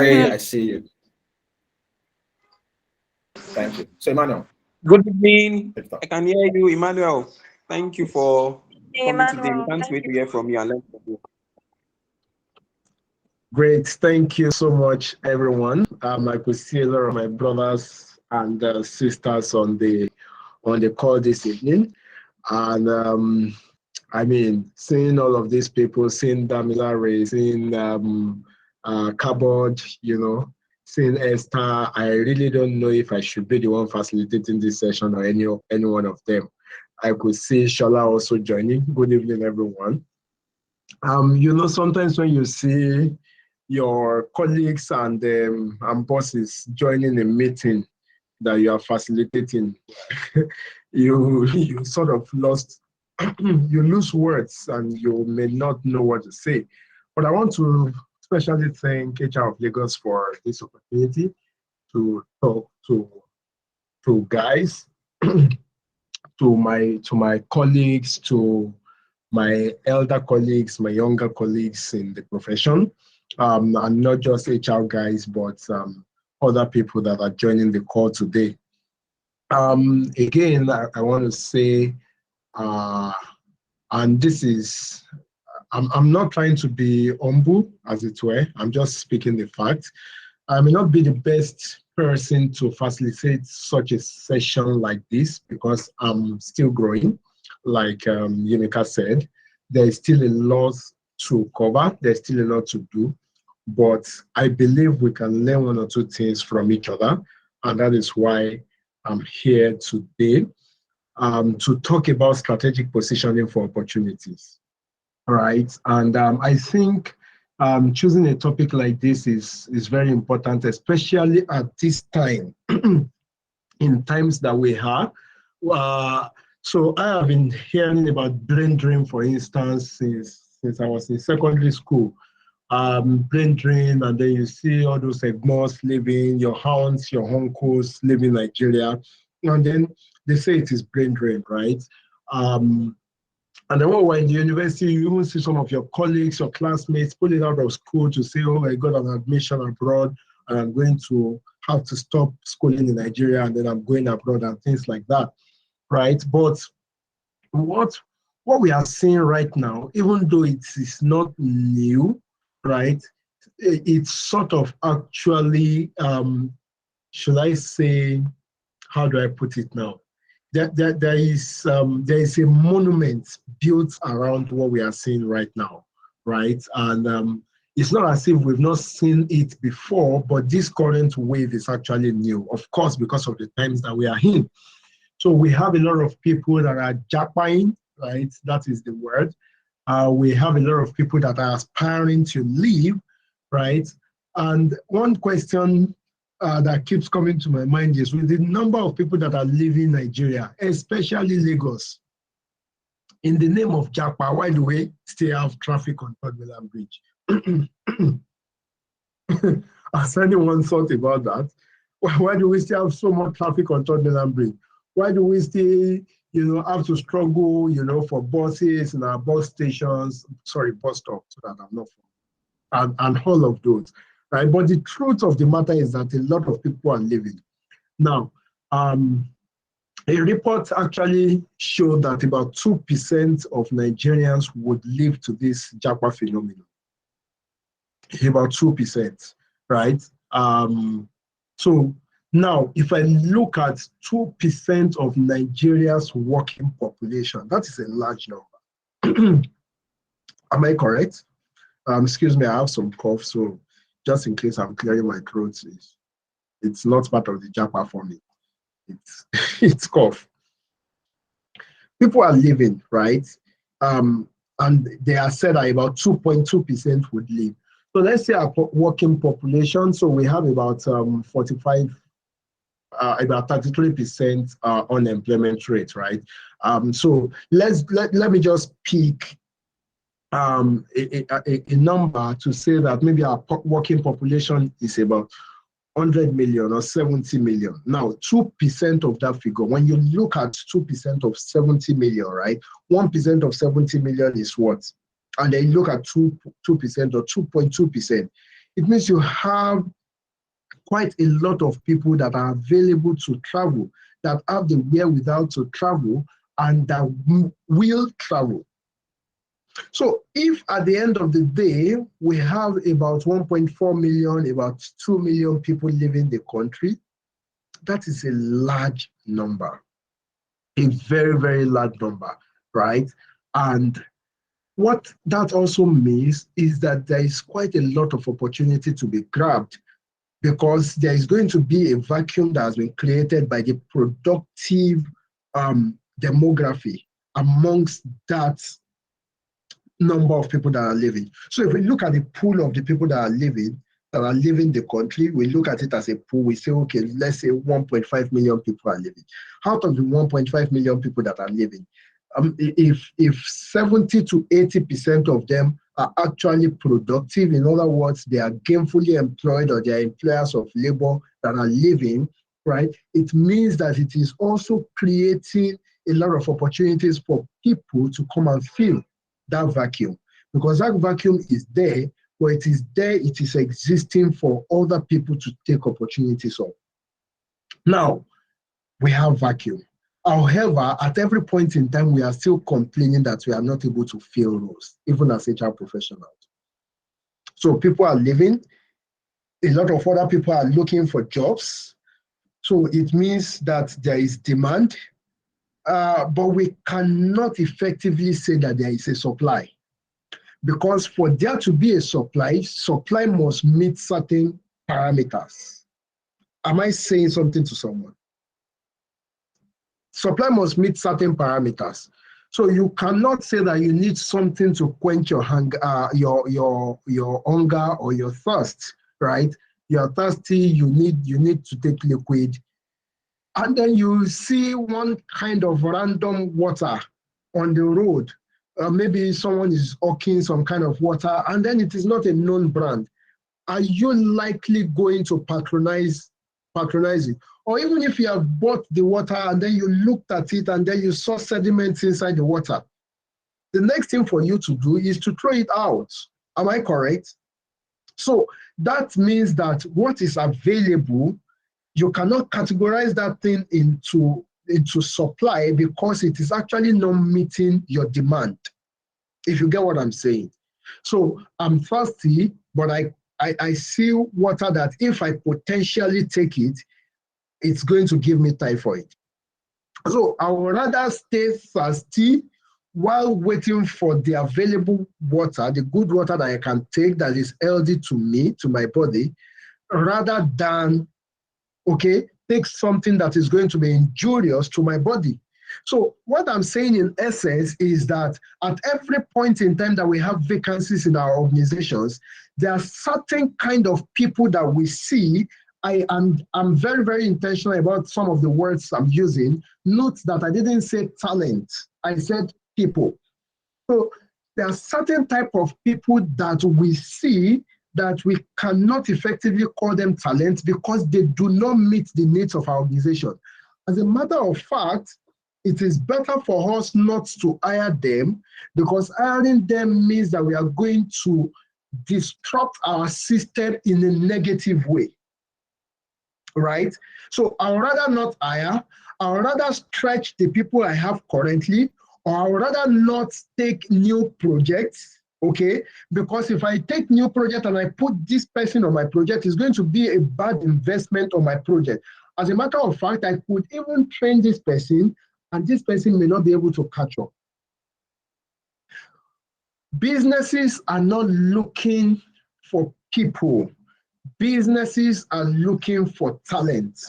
Hey, I see you. Thank you. So, Emmanuel, Good evening. take it I up. can hear you, Emmanuel. Thank you for coming today. We Emmanuel, can't thank wait you. to hear from you and learn from you. Great. Thank you so much, everyone. I could see a lot of my brothers and sisters on the call this evening. And I mean, seeing all of these people, seeing Damila Ray, seeing Cabot, seeing Esther, I really don't know if I should be the one facilitating this session or any one of them. I could see Shola also joining. Good evening, everyone. Sometimes when you see your colleagues and bosses joining a meeting that you are facilitating, you sort of lost, you lose words and you may not know what to say. But I want to especially thank HR of Lagos for this opportunity to talk to guys, to my colleagues, to my elder colleagues, my younger colleagues in the profession, and not just HR guys, but other people that are joining the call today. Again, I want to say, uh, and this is, I'm not trying to be humble, as it were. I'm just speaking the fact. I may not be the best person to facilitate such a session like this because I'm still growing. Like Yemeka said, there is still a lot to cover, there's still a lot to do, but I believe we can learn one or two things from each other, and that is why I'm here today to talk about strategic positioning for opportunities. Right. And I think choosing a topic like this is very important, especially at this time, in times that we have. So I have been hearing about brain drain, for instance, since I was in secondary school. Brain drain, and then you see all those egmos living, your aunts, your uncles living Nigeria, and then they say it is brain drain, right? Um, and then when we're in the university, you even see some of your colleagues, your classmates pulling out of school to say, oh, I got an admission abroad and I'm going to have to stop schooling in Nigeria and then I'm going abroad and things like that, right? But what what we are seeing right now, even though it is not new, right? It's sort of actually, should I say, how do I put it now? There is a monument built around what we are seeing right now, right? And it's not as if we've not seen it before, but this current wave is actually new, of course, because of the times that we are in. So we have a lot of people that are jackpying, right? That is the word. We have a lot of people that are aspiring to leave, right? And one question that keeps coming to my mind is with the number of people that are leaving Nigeria, especially Lagos, in the name of Japa, why do we still have traffic on Third Mainland Bridge? Has anyone thought about that? Why do we still have so much traffic on Third Mainland Bridge? Why do we still, have to struggle, for buses and our bus stations, sorry, bus stops, so that I'm not, and all of those, right? But the truth of the matter is that a lot of people are leaving. Now, a report actually showed that about 2% of Nigerians would live to this Japa phenomenon. About 2%, right? So now, if I look at 2% of Nigeria's working population, that is a large number. Am I correct? Excuse me, I have some cough, so just in case I'm clearing my throat, it's not part of the Japa for me. It's it's cough. People are leaving, right? And they are said that about 2.2% would leave. So let's say our working population, so we have about 45, about 33% unemployment rate, right? So let me just pick a number to say that maybe our working population is about 100 million or 70 million. Now, 2% of that figure, when you look at 2% of 70 million, right? 1% of 70 million is what? And then you look at 2% or 2.2%. it means you have quite a lot of people that are available to travel, that have the wherewithal to travel, and that will travel. So if at the end of the day, we have about 1.4 million, about 2 million people living in the country, that is a large number, a very, very large number, right? And what that also means is that there is quite a lot of opportunity to be grabbed, because there is going to be a vacuum that has been created by the productive demography amongst that number of people that are living. So if we look at the pool of the people that are living the country, we look at it as a pool. We say, okay, let's say 1.5 million people are living. Out of the 1.5 million people that are living, if 70 to 80% of them are actually productive, in other words, they are gainfully employed or they are employers of labor that are living, right? It means that it is also creating a lot of opportunities for people to come and fill that vacuum, because that vacuum is there, but it is there, it is existing for other people to take opportunities of. Now, we have vacuum. However, at every point in time, we are still complaining that we are not able to fill roles, even as HR professionals. So people are leaving, a lot of other people are looking for jobs. So it means that there is demand, but we cannot effectively say that there is a supply. Because for there to be a supply must meet certain parameters. Am I saying something to someone? Supply must meet certain parameters. So you cannot say that you need something to quench your hunger or your thirst, right? You're thirsty, you need to take liquid. And then you see one kind of random water on the road. Maybe someone is hawking some kind of water, and then it is not a known brand. Are you likely going to patronize it? Or even if you have bought the water and then you looked at it and then you saw sediments inside the water, the next thing for you to do is to throw it out. Am I correct? So that means that what is available, you cannot categorize that thing into supply, because it is actually not meeting your demand, if you get what I'm saying. So I'm thirsty, but I see water that if I potentially take it, it's going to give me typhoid. So I would rather stay thirsty while waiting for the available water, the good water that I can take that is healthy to me, to my body, rather than, okay, take something that is going to be injurious to my body. So what I'm saying in essence is that at every point in time that we have vacancies in our organizations, there are certain kind of people that we see. I'm very, very intentional about some of the words I'm using. Note that I didn't say talent, I said people. So there are certain type of people that we see that we cannot effectively call them talent because they do not meet the needs of our organization. As a matter of fact, it is better for us not to hire them, because hiring them means that we are going to disrupt our system in a negative way, right? So I would rather not hire, I would rather stretch the people I have currently, or I would rather not take new projects, okay? Because if I take new project and I put this person on my project, it's going to be a bad investment on my project. As a matter of fact, I could even train this person and this person may not be able to catch up. Businesses are not looking for people. Businesses are looking for talent.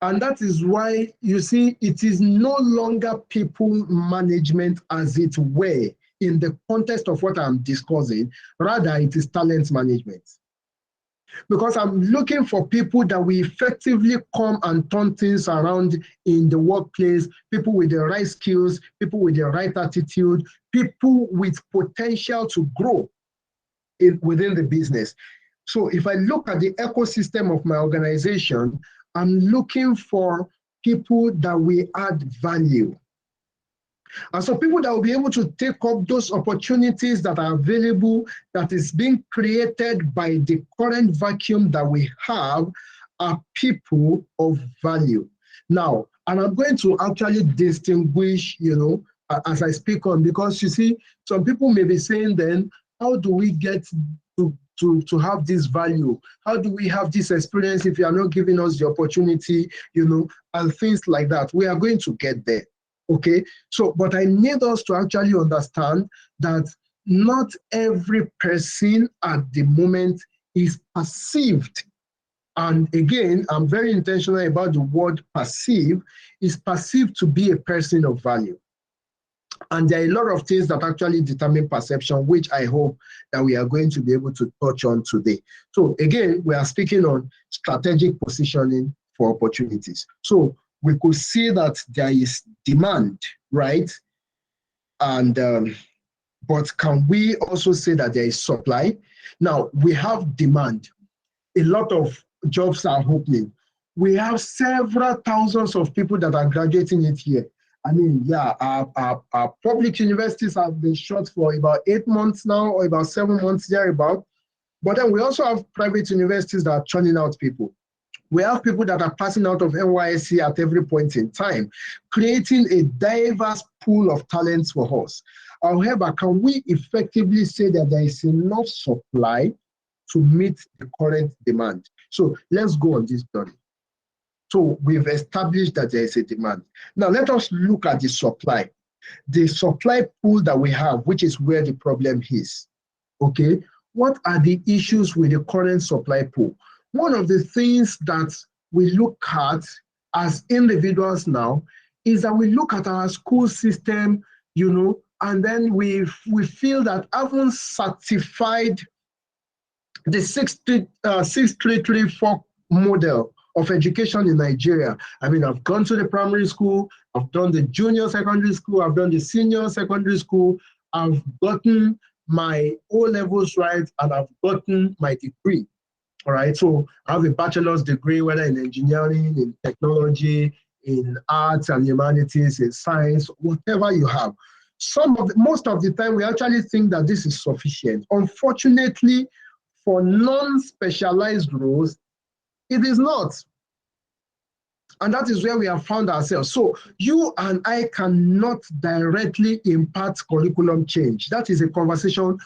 And that is why you see it is no longer people management as it were in the context of what I'm discussing. Rather, it is talent management. Because I'm looking for people that will effectively come and turn things around in the workplace, people with the right skills, people with the right attitude, people with potential to grow within the business. So if I look at the ecosystem of my organization, I'm looking for people that will add value. And so people that will be able to take up those opportunities that are available, that is being created by the current vacuum that we have, are people of value. Now, and I'm going to actually distinguish, as I speak on, because you see, some people may be saying then, how do we get to have this value? How do we have this experience if you are not giving us the opportunity, and things like that? We are going to get there, okay? So, but I need us to actually understand that not every person at the moment is perceived. And again, I'm very intentional about the word perceive, is perceived to be a person of value. And there are a lot of things that actually determine perception, which I hope that we are going to be able to touch on today. So again, we are speaking on strategic positioning for opportunities. So we could see that there is demand, right? And but can we also say that there is supply? Now, we have demand. A lot of jobs are opening. We have several thousands of people that are graduating each year. I mean, yeah, our public universities have been shut for about 8 months now, or about 7 months thereabout. But then we also have private universities that are churning out people. We have people that are passing out of NYSC at every point in time, creating a diverse pool of talents for us. However, can we effectively say that there is enough supply to meet the current demand? So let's go on this journey. So we've established that there is a demand. Now let us look at the supply. The supply pool that we have, which is where the problem is. Okay, what are the issues with the current supply pool? One of the things that we look at as individuals now is that we look at our school system, and then we feel that having certified the 6334 model of education in Nigeria. I mean, I've gone to the primary school, I've done the junior secondary school, I've done the senior secondary school, I've gotten my O-levels right, and I've gotten my degree. All right, so I have a bachelor's degree, whether in engineering, in technology, in arts and humanities, in science, whatever you have. Most of the time, we actually think that this is sufficient. Unfortunately, for non-specialized roles, it is not. And that is where we have found ourselves. So you and I cannot directly impart curriculum change. That is a conversation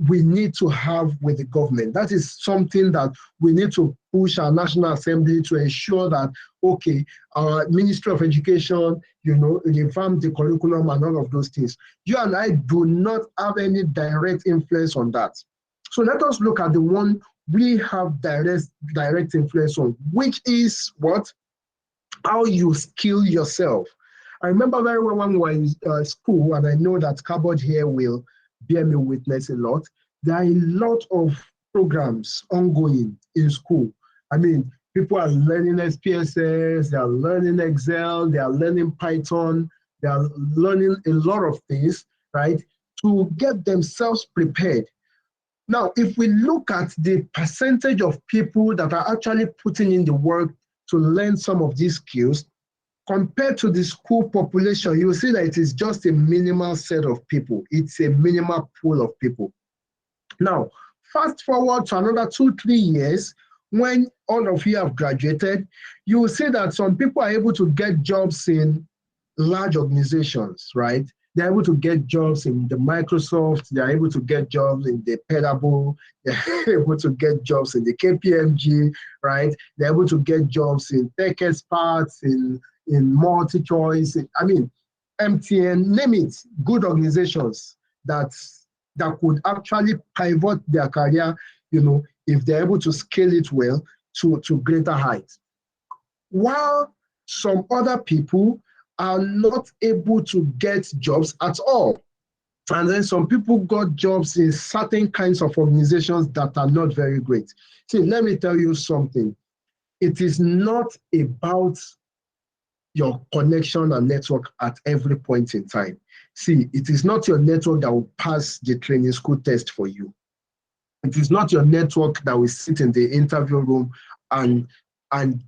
we need to have with the government. That is something that we need to push our National Assembly to ensure that, okay, our Ministry of Education, revamp the curriculum and all of those things. You and I do not have any direct influence on that. So let us look at the one we have direct influence on, which is what? How you skill yourself. I remember very well when we were in school, and I know that Cabot here will bear me witness a lot. There are a lot of programs ongoing in school. I mean, people are learning SPSS, they are learning Excel, they are learning Python, they are learning a lot of things, right, to get themselves prepared. Now, if we look at the percentage of people that are actually putting in the work to learn some of these skills, compared to the school population, you will see that it is just a minimal set of people. It's a minimal pool of people. Now, fast forward to another 2-3 years, when all of you have graduated, you will see that some people are able to get jobs in large organizations, right? They're able to get jobs in the Microsoft, they're able to get jobs in the Pedable, they're able to get jobs in the KPMG, right? They're able to get jobs in Tech Experts, in MultiChoice, I mean, MTN, name it, good organizations that could actually pivot their career, if they're able to scale it well to greater heights. While some other people are not able to get jobs at all. And then some people got jobs in certain kinds of organizations that are not very great. See, let me tell you something. It is not about your connection and network at every point in time. See, it is not your network that will pass the training school test for you. It is not your network that will sit in the interview room and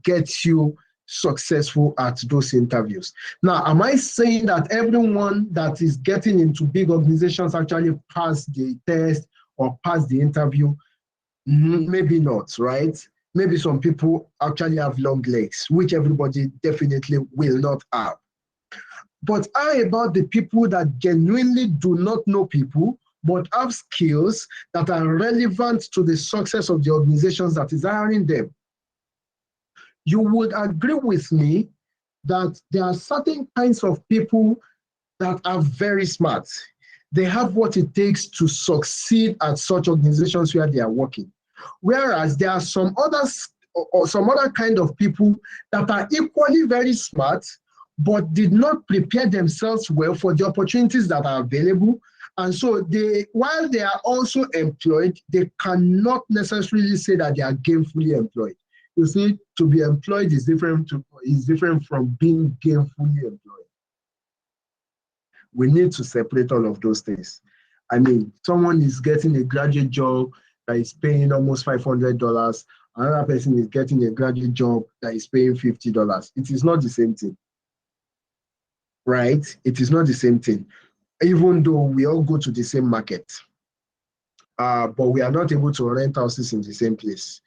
get you successful at those interviews. Now, am I saying that everyone that is getting into big organizations actually pass the test or pass the interview? Maybe not, right? Maybe some people actually have long legs, which everybody definitely will not have. But how about the people that genuinely do not know people, but have skills that are relevant to the success of the organizations that is hiring them? You would agree with me that there are certain kinds of people that are very smart. They have what it takes to succeed at such organizations where they are working. Whereas there are some others or some other kind of people that are equally very smart, but did not prepare themselves well for the opportunities that are available. And so while they are also employed, they cannot necessarily say that they are gainfully employed. You see, to be employed is different from being gainfully employed. We need to separate all of those things. I mean, someone is getting a graduate job that is paying almost $500. Another person is getting a graduate job that is paying $50. It is not the same thing, right? It is not the same thing, even though we all go to the same market. But we are not able to rent houses in the same place.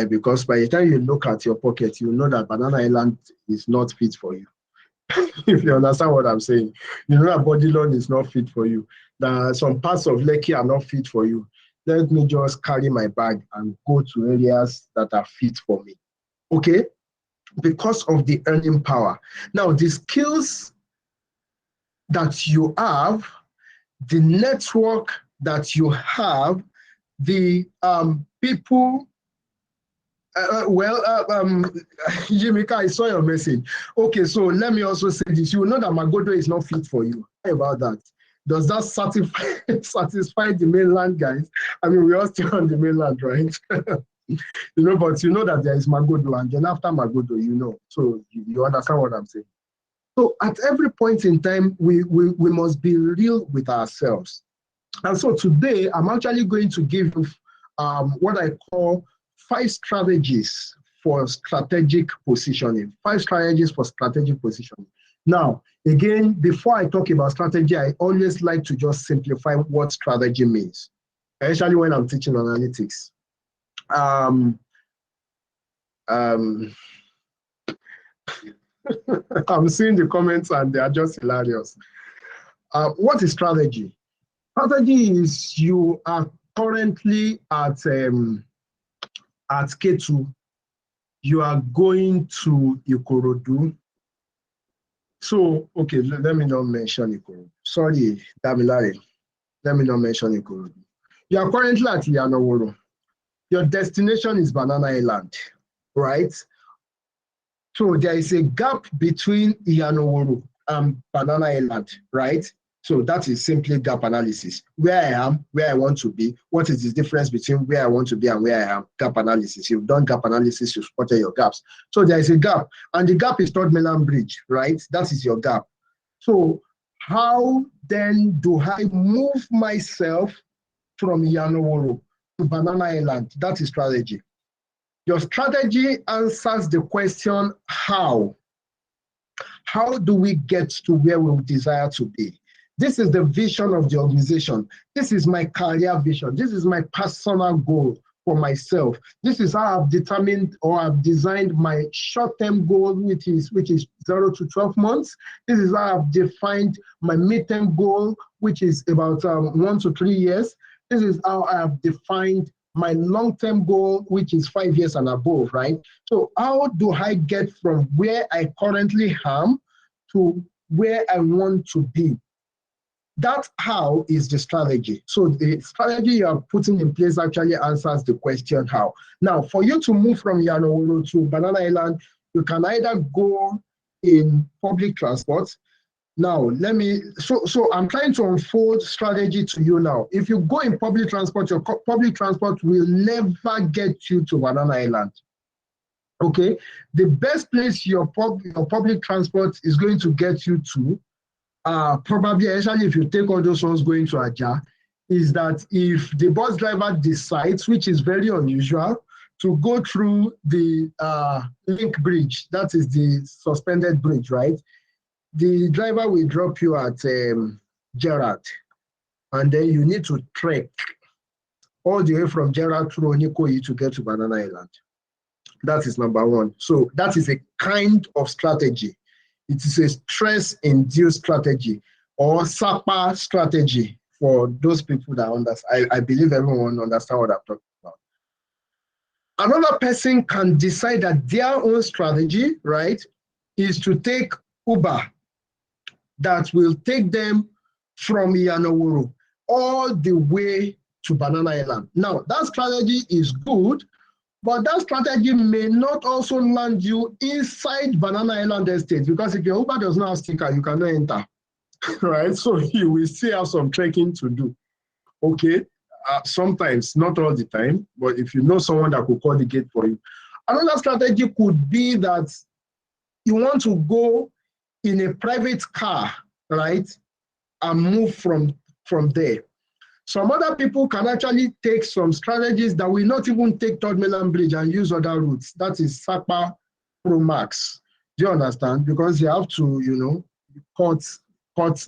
Because by the time you look at your pocket, you know that Banana Island is not fit for you. If you understand what I'm saying, you know that Bodilon is not fit for you. That some parts of Lekki are not fit for you. Let me just carry my bag and go to areas that are fit for me. Okay? Because of the earning power. Now, the skills that you have, the network that you have, the people. Jimika, I saw your message. Okay, so let me also say this. You know that Magodo is not fit for you. How about that? Does that satisfy the mainland guys? I mean, we're all still on the mainland, right? But you know that there is Magodo, and then after Magodo, So you understand what I'm saying. So at every point in time, we must be real with ourselves. And so today, I'm actually going to give you what I call 5 strategies for strategic positioning. 5 strategies for strategic positioning. Now, again, before I talk about strategy, I always like to just simplify what strategy means, especially when I'm teaching analytics. I'm seeing the comments and they are just hilarious. What is strategy? Strategy is you are currently at K2, you are going to Ikorodu. So, okay, let me not mention Ikorodu. Sorry, Damilare. Let me not mention Ikorodu. You are currently at Yanoworo. Your destination is Banana Island, right? So there is a gap between Yanoworo and Banana Island, right? So that is simply gap analysis. Where I am, where I want to be, what is the difference between where I want to be and where I am? Gap analysis. You've done gap analysis, you've spotted your gaps. So there is a gap, and the gap is Third Mainland Bridge, right? That is your gap. So how then do I move myself from Yanoworo to Banana Island? That is strategy. Your strategy answers the question, how? How do we get to where we desire to be? This is the vision of the organization. This is my career vision. This is my personal goal for myself. This is how I've determined or I've designed my short-term goal, which is 0 to 12 months. This is how I've defined my mid-term goal, which is about 1 to 3 years. This is how I have defined my long-term goal, which is 5 years and above, right? So how do I get from where I currently am to where I want to be? That how is the strategy. So the strategy you are putting in place actually answers the question how. Now, for you to move from Yanoworo to Banana Island, you can either go in public transport. Now, so I'm trying to unfold strategy to you now. If you go in public transport, your public transport will never get you to Banana Island. Okay? The best place your public transport is going to get you to, probably, especially if you take all those ones going to Aja, is that if the bus driver decides, which is very unusual, to go through the link bridge, that is the suspended bridge, right? The driver will drop you at Gerard, and then you need to trek all the way from Gerard through Onikoyi to get to Banana Island. That is number one. So that is a kind of strategy. It is a stress-induced strategy or SAPA strategy for those people that understand. I believe everyone understands what I'm talking about. Another person can decide that their own strategy, right, is to take Uber that will take them from Yanowuru all the way to Banana Island. Now, that strategy is good, but that strategy may not also land you inside Banana Island Estate, because if your Uber does not have sticker, you cannot enter, right? So you will still have some trekking to do, okay? Sometimes, not all the time, but if you know someone that could call the gate for you. Another strategy could be that you want to go in a private car, right, and move from there. Some other people can actually take some strategies that will not even take Third Mainland Bridge and use other routes. That is SAPA Pro Max. Do you understand? Because you have to, you know, cut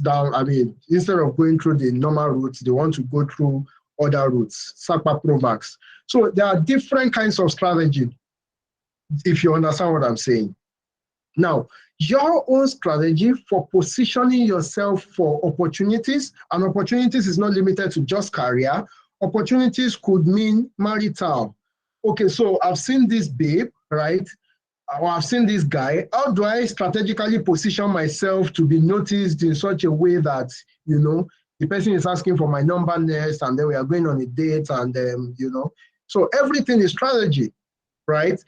down. I mean, instead of going through the normal routes, they want to go through other routes, SAPA Pro Max. So there are different kinds of strategy, if you understand what I'm saying. Now, your own strategy for positioning yourself for opportunities, and opportunities is not limited to just career. Opportunities could mean marital. Okay, so I've seen this babe, right? Or I've seen this guy. How do I strategically position myself to be noticed in such a way that, you know, the person is asking for my number next, and then we are going on a date, and you know, so everything is strategy, right?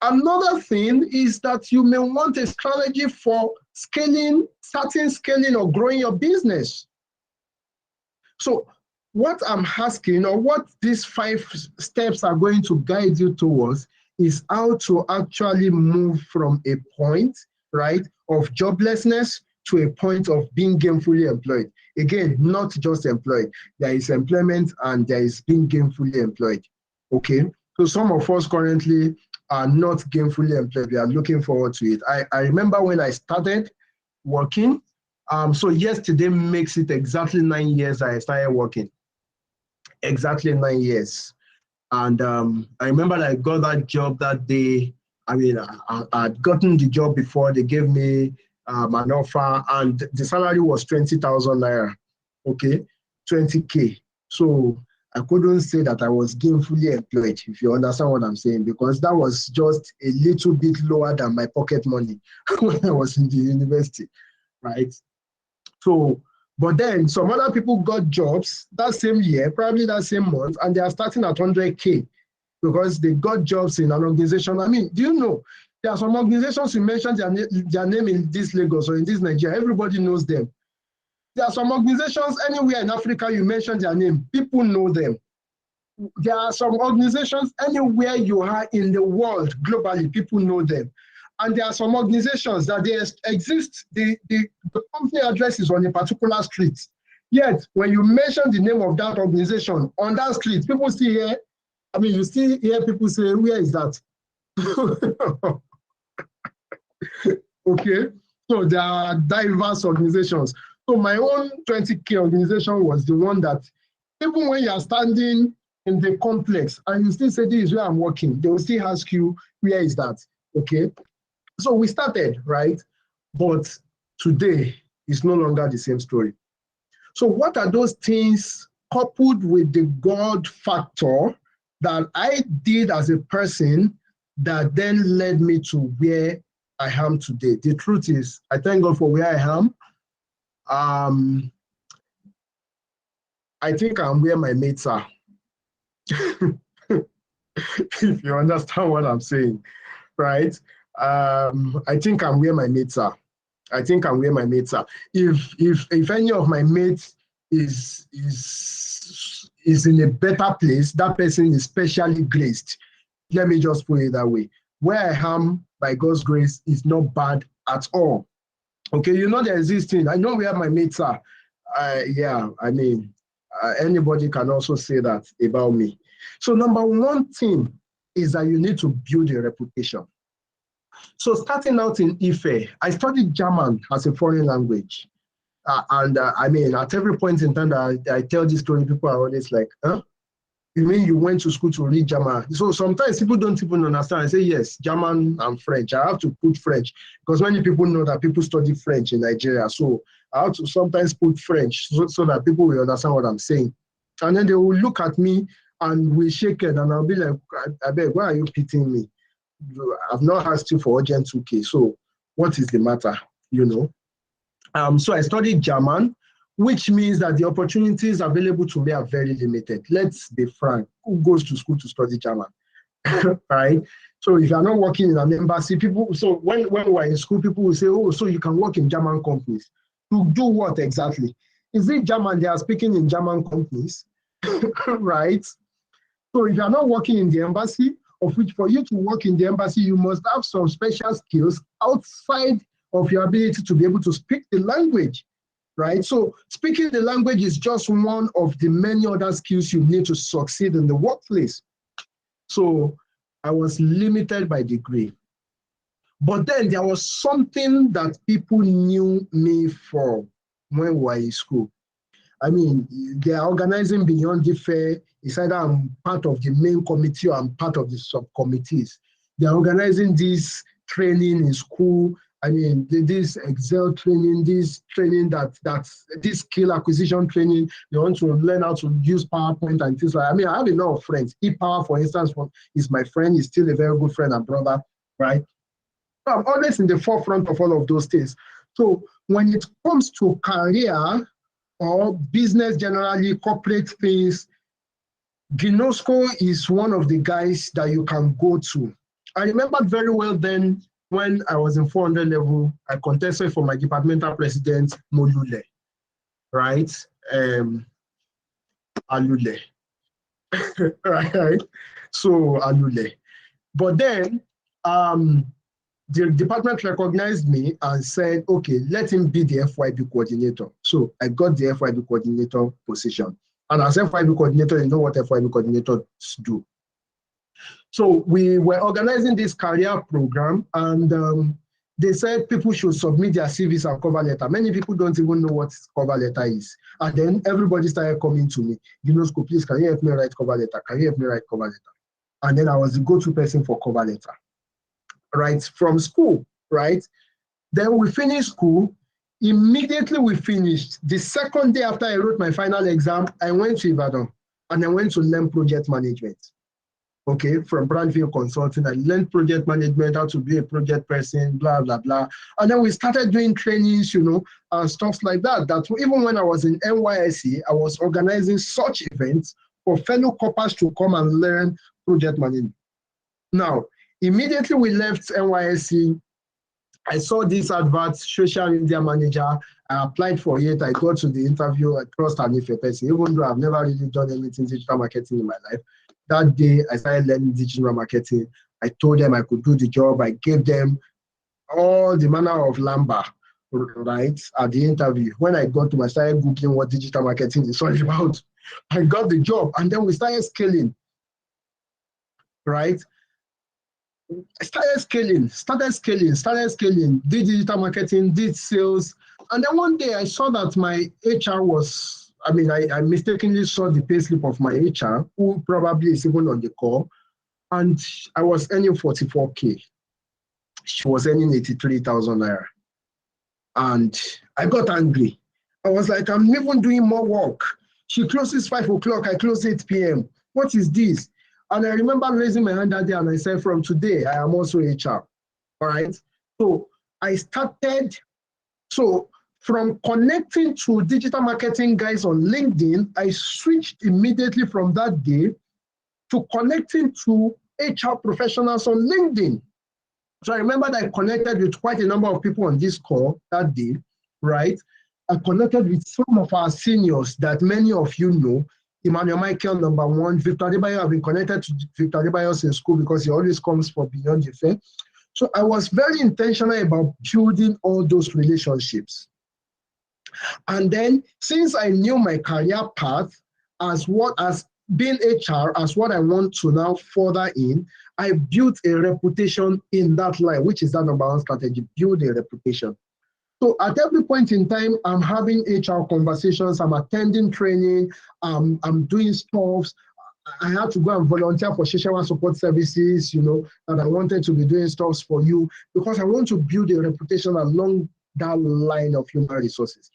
Another thing is that you may want a strategy for scaling, starting scaling or growing your business. So what I'm asking, or what these 5 steps are going to guide you towards, is how to actually move from a point, right, of joblessness to a point of being gainfully employed. Again, not just employed. There is employment and there is being gainfully employed, okay? So some of us currently are not gainfully employed. We are looking forward to it. I remember when I started working, so yesterday makes it exactly 9 years I started working. Exactly 9 years. And I remember I got that job that day. I mean, I'd gotten the job before. They gave me an offer, and the salary was 20,000 naira, okay, 20K. So I couldn't say that I was gainfully employed, if you understand what I'm saying, because that was just a little bit lower than my pocket money when I was in the university, right? So, but then some other people got jobs that same year, probably that same month, and they are starting at 100K because they got jobs in an organization. I mean, do you know, there are some organizations, you mentioned their name in this Lagos or in this Nigeria, everybody knows them. There are some organizations anywhere in Africa, you mention their name, people know them. There are some organizations anywhere you are in the world, globally, people know them. And there are some organizations that they exist, the company address is on a particular street. Yet, when you mention the name of that organization on that street, people still hear, I mean, you still hear people say, where is that? Okay, so there are diverse organizations. So my own 20K organization was the one that, even when you are standing in the complex and you still say, this is where I'm working, they will still ask you, where is that? Okay, so we started, right? But today is no longer the same story. So what are those things coupled with the God factor that I did as a person that then led me to where I am today? The truth is, I thank God for where I am. I think I'm where my mates are. If you understand what I'm saying, right? I think I'm where my mates are. I think I'm where my mates are. If any of my mates is in a better place, that person is specially graced. Let me just put it that way. Where I am, by God's grace, is not bad at all. Okay, you know the existing. I know where my mates are. Yeah, I mean, anybody can also say that about me. So number one thing is that you need to build a reputation. So starting out in Ife, I studied German as a foreign language. I mean, at every point in time that I tell this story, people are always like, huh? You mean you went to school to read German? So sometimes people don't even understand. I say, yes, German and French. I have to put French because many people know that people study French in Nigeria. So I have to sometimes put French so that people will understand what I'm saying. And then they will look at me and we shake it and I'll be like, I beg, why are you pitying me? I've not asked you for urgent 2K. So what is the matter? You know? So I studied German, which means that the opportunities available to me are very limited. Let's be frank. Who goes to school to study German? Right? So if you're not working in an embassy, so when we're in school, people will say, oh, so you can work in German companies. To do what exactly? Is it German? They are speaking in German companies, right? So if you're not working in the embassy, of which for you to work in the embassy, you must have some special skills outside of your ability to be able to speak the language. Right? So speaking the language is just one of the many other skills you need to succeed in the workplace. So I was limited by degree. But then there was something that people knew me for when we were in school. I mean, they are organizing Beyond the Fair. It's either I'm part of the main committee or I'm part of the subcommittees. They are organizing this training in school. I mean, this Excel training, this skill acquisition training, they want to learn how to use PowerPoint and things like that. I mean, I have a lot of friends. E-Power, for instance, is my friend. He's still a very good friend and brother, right? So I'm always in the forefront of all of those things. So when it comes to career or business generally, corporate things, Ginosco is one of the guys that you can go to. I remember very well then, when I was in 400 level, I contested for my departmental president, Molule, right? Alule, right? So Alule. But then the department recognized me and said, okay, let him be the FYB coordinator. So I got the FYB coordinator position. And as FYB coordinator, you know what FYB coordinators do. So we were organizing this career program, and they said people should submit their CVs and cover letter. Many people don't even know what cover letter is. And then everybody started coming to me. Ginosco, please, can you help me write cover letter? Can you help me write cover letter? And then I was the go-to person for cover letter, right? From school, right? Then we finished school. Immediately we finished. The second day after I wrote my final exam, I went to Ibadan and I went to learn project management. Okay, from Brandview Consulting. I learned project management, how to be a project person, blah, blah, blah. And then we started doing trainings, you know, and stuff like that. That even when I was in NYSC, I was organizing such events for fellow corpers to come and learn project management. Now, immediately we left NYSC, I saw this advert, social media manager. I applied for it. I got to the interview. I trust an Ife person, even though I've never really done anything digital marketing in my life. That day, I started learning digital marketing. I told them I could do the job. I gave them all the manner of lamba, right, at the interview. When I got to, I started Googling what digital marketing is all about. I got the job, and then we started scaling, right? I started scaling, did digital marketing, did sales. And then one day I saw that my HR was, I mistakenly saw the payslip of my HR, who probably is even on the call, and I was earning 44K. She was earning 83,000 naira. And I got angry. I was like, I'm even doing more work. She closes 5 o'clock, I close 8 p.m. What is this? And I remember raising my hand that day and I said, from today, I am also HR, all right? So I started, from connecting to digital marketing guys on LinkedIn, I switched immediately from that day to connecting to HR professionals on LinkedIn. So I remember that I connected with quite a number of people on this call that day, right? I connected with some of our seniors that many of you know. Emmanuel Michael, number one. Victor Adebayo, I've been connected to Victor Adebayo since school because he always comes for Beyond the Fair. So I was very intentional about building all those relationships. And then since I knew my career path as being HR as what I want to now further in, I built a reputation in that line, which is that number one strategy, build a reputation. So at every point in time, I'm having HR conversations, I'm attending training, I'm doing stuff. I had to go and volunteer for social support services, that I wanted to be doing stuff for you because I want to build a reputation along that line of human resources.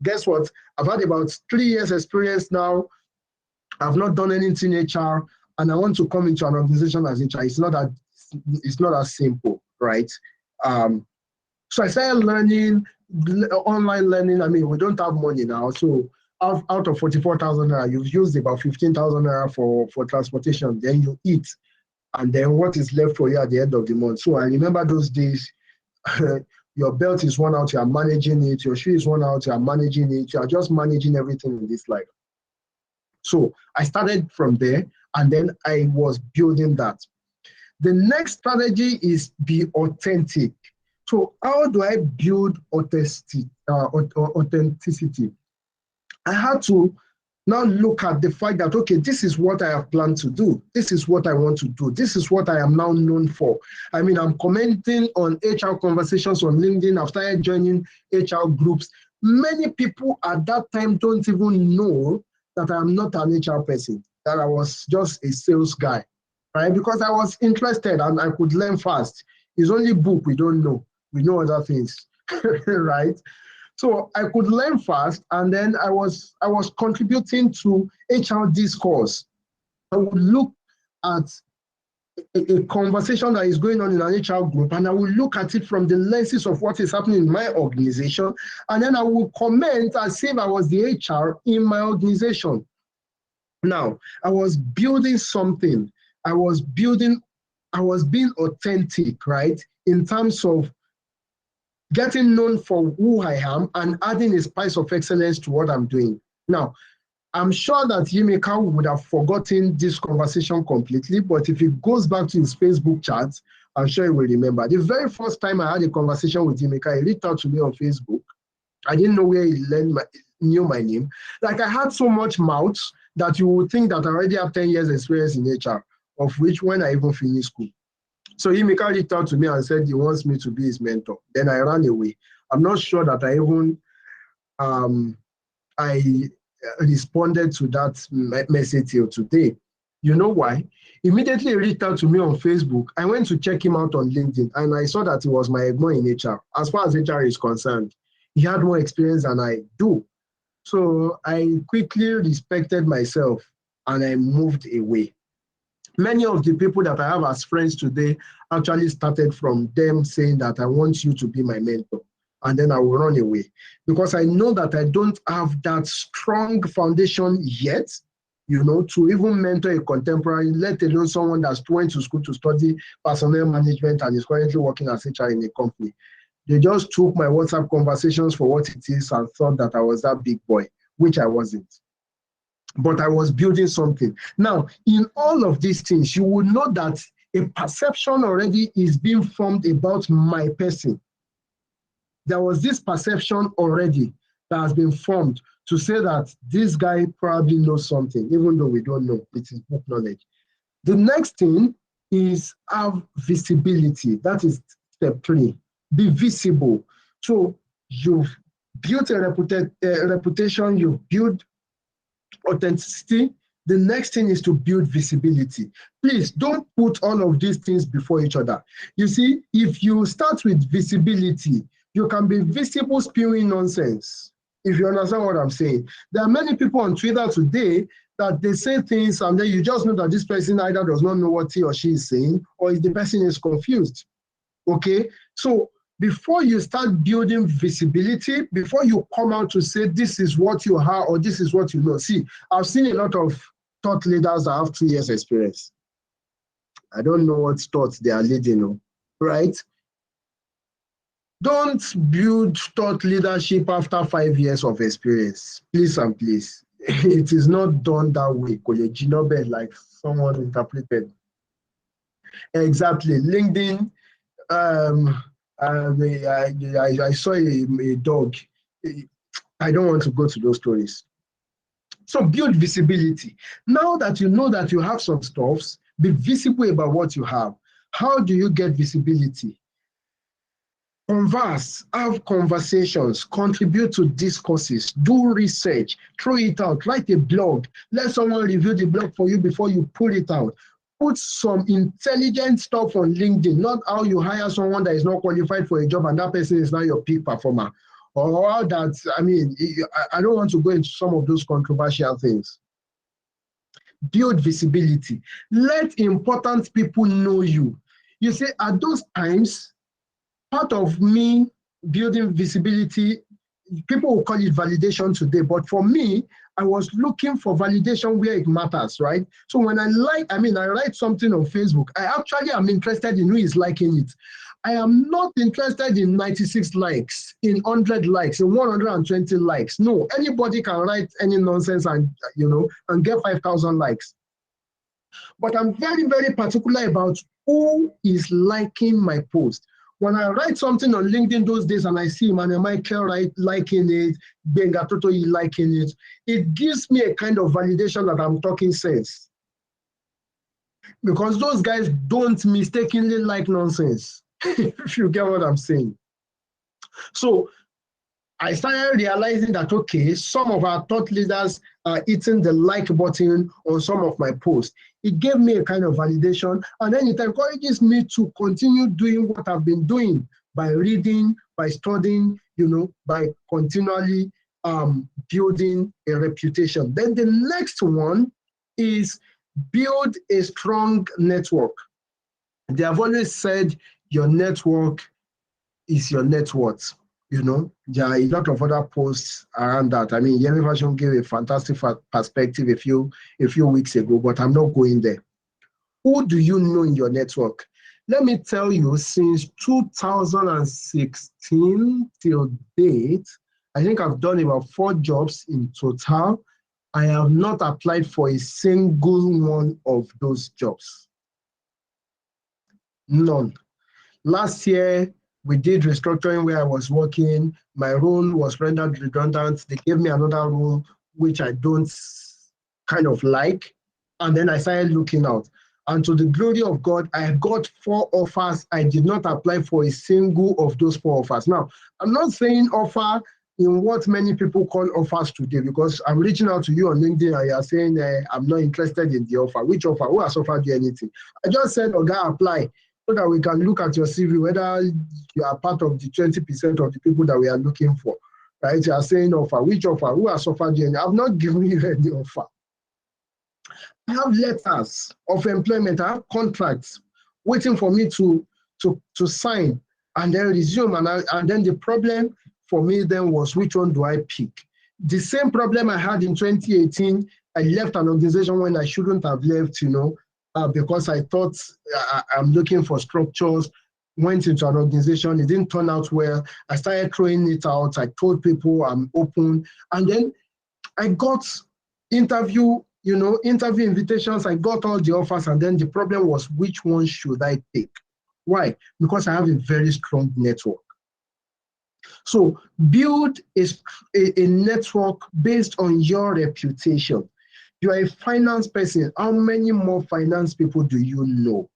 Guess what? I've had about 3 years experience now. I've not done anything HR, and I want to come into an organization as HR. It's not as simple, right? So I started learning, online learning. I mean, we don't have money now. So out of 44,000 naira, you've used about 15,000 naira for transportation. Then you eat. And then what is left for you at the end of the month? So I remember those days, your belt is worn out, you are managing it. Your shoe is worn out, you are managing it. You are just managing everything in this life. So I started from there, and then I was building that. The next strategy is be authentic. So how do I build authenticity? I had to now look at the fact that, okay, this is what I have planned to do. This is what I want to do. This is what I am now known for. I mean, I'm commenting on HR conversations on LinkedIn. I've started joining HR groups. Many people at that time don't even know that I'm not an HR person, that I was just a sales guy, right? Because I was interested and I could learn fast. It's only book we don't know. We know other things, right? So I could learn fast, and then I was contributing to HR discourse. I would look at a conversation that is going on in an HR group, and I will look at it from the lenses of what is happening in my organization, and then I will comment as if I was the HR in my organization. Now, I was building something. I was being authentic, right? In terms of getting known for who I am and adding a spice of excellence to what I'm doing. Now, I'm sure that Yimika would have forgotten this conversation completely, but if he goes back to his Facebook chat, I'm sure he will remember. The very first time I had a conversation with Yimika, he reached out to me on Facebook. I didn't know where he knew my name. Like, I had so much mouth that you would think that I already have 10 years experience in HR, of which when I even finished school. So Yimika reached out to me and said he wants me to be his mentor. Then I ran away. I'm not sure that I even I responded to that message till today. You know why? Immediately he reached out to me on Facebook. I went to check him out on LinkedIn, and I saw that he was my Egbon in HR. As far as HR is concerned, he had more experience than I do. So I quickly respected myself and I moved away. Many of the people that I have as friends today actually started from them saying that I want you to be my mentor, and then I will run away because I know that I don't have that strong foundation yet, to even mentor a contemporary, let alone someone that's went to school to study personnel management and is currently working as HR in a company. They just took my WhatsApp conversations for what it is and thought that I was that big boy, which I wasn't. But I was building something. Now, in all of these things, you will know that a perception already is being formed about my person. There was this perception already that has been formed to say that this guy probably knows something, even though we don't know. It is book knowledge. The next thing is have visibility. That is step 3. Be visible. So you've built a reputation, you've built authenticity. The next thing is to build visibility. Please don't put all of these things before each other. You see, if you start with visibility, you can be visible spewing nonsense. If you understand what I'm saying. There are many people on Twitter today that they say things and then you just know that this person either does not know what he or she is saying, or the person is confused. Okay? So before you start building visibility, before you come out to say this is what you have or this is what you know. See, I've seen a lot of thought leaders that have 2 years experience. I don't know what thoughts they are leading, right? Don't build thought leadership after 5 years of experience. Please and please. It is not done that way. Like someone interpreted. Exactly. LinkedIn, I saw a dog. I don't want to go to those stories. So build visibility. Now that you know that you have some stuffs, be visible about what you have. How do you get visibility? Converse, have conversations, contribute to discourses, do research, throw it out, write a blog, let someone review the blog for you before you put it out. Put some intelligent stuff on LinkedIn, not how you hire someone that is not qualified for a job and that person is now your peak performer. Or how that, I mean, I don't want to go into some of those controversial things. Build visibility. Let important people know you. You see, at those times, part of me building visibility, people will call it validation today, but for me, I was looking for validation where it matters, right? So when I write something on Facebook, I actually am interested in who is liking it. I am not interested in 96 likes, in 100 likes, in 120 likes. No, anybody can write any nonsense and get 5,000 likes. But I'm very, very particular about who is liking my post. When I write something on LinkedIn those days and I see Emmanuel liking it, Benga Totoi liking it, it gives me a kind of validation that I'm talking sense. Because those guys don't mistakenly like nonsense, if you get what I'm saying. So I started realizing that, okay, some of our thought leaders are hitting the like button on some of my posts. It gave me a kind of validation, and then it encourages me to continue doing what I've been doing by reading, by studying, by continually building a reputation. Then the next one is build a strong network. They have always said your network is your net worth. There are a lot of other posts around that. I mean, Yemi Fashion gave a fantastic perspective a few weeks ago, but I'm not going there. Who do you know in your network? Let me tell you, since 2016 till date, I think I've done about 4 jobs in total. I have not applied for a single one of those jobs. None. Last year, we did restructuring where I was working. My role was rendered redundant. They gave me another role, which I don't kind of like. And then I started looking out. And to the glory of God, I got 4 offers. I did not apply for a single of those 4 offers. Now, I'm not saying offer in what many people call offers today, because I'm reaching out to you on LinkedIn and you're saying, I'm not interested in the offer. Which offer? Who has offered you anything? I just said, okay, apply, so that we can look at your CV, whether you are part of the 20% of the people that we are looking for, right? You are saying offer. Which offer? Who has offered you any? I've not given you any offer. I have letters of employment. I have contracts waiting for me to sign and then resume. And then the problem for me then was, which one do I pick? The same problem I had in 2018. I left an organization when I shouldn't have left, because I thought I'm looking for structures, went into an organization, it didn't turn out well. I started throwing it out. I told people I'm open. And then I got interview invitations. I got all the offers. And then the problem was, which one should I take? Why? Because I have a very strong network. So build a network based on your reputation. You are a finance person. How many more finance people do you know?